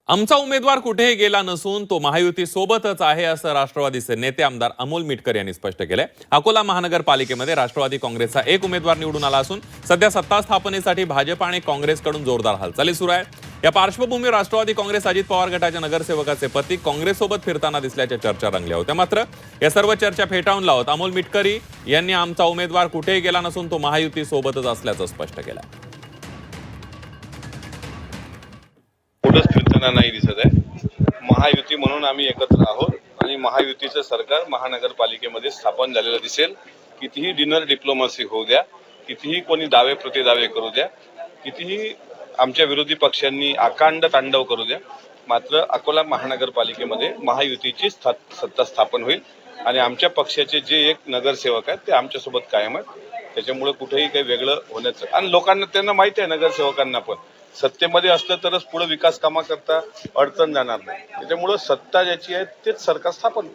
आमचा उमेदवार कुठेही गेला नसून तो महायुती सोबतच आहे असं राष्ट्रवादीचे नेते आमदार अमोल मिटकर यांनी स्पष्ट केलंय। अकोला महानगरपालिकेमध्ये राष्ट्रवादी काँग्रेसचा एक उमेदवार निवडून आला असून सध्या सत्ता स्थापनेसाठी भाजप आणि काँग्रेसकडून जोरदार हालचाली सुरू आहेत। या पार्श्वभूमीवर राष्ट्रवादी काँग्रेस अजित पवार गटाच्या नगरसेवकाचे पती काँग्रेससोबत फिरताना दिसल्याच्या चर्चा रंगल्या होत्या। मात्र या सर्व चर्चा फेटाळून लावत अमोल मिटकरी यांनी आमचा उमेदवार कुठेही गेला नसून तो महायुती सोबतच असल्याचं स्पष्ट केलं। कुठंच फिरताना नाही दिसत आहे। महायुती म्हणून आम्ही एकत्र आहोत आणि महायुतीचं सरकार महानगरपालिकेमध्ये स्थापन झालेलं दिसेल। कितीही डिनर डिप्लोमसी होऊ द्या, कितीही कोणी दावे प्रतिदावे करू द्या, कितीही आमच्या विरोधी पक्षांनी आकांड तांडव करू द्या, मात्र अकोला महानगरपालिकेमध्ये महायुतीची सत्ता स्थापन होईल आणि आमच्या पक्षाचे जे एक नगरसेवक आहेत ते आमच्यासोबत कायम आहेत। त्याच्यामुळे कुठेही काही वेगळं होण्याचं आणि लोकांना त्यांना माहिती आहे, नगरसेवकांना पण सत्तेमध्ये असलं तरच पुढे विकास कामा करता अडचण जाणार नाही। त्याच्यामुळे सत्ता ज्याची आहे तेच सरकार स्थापन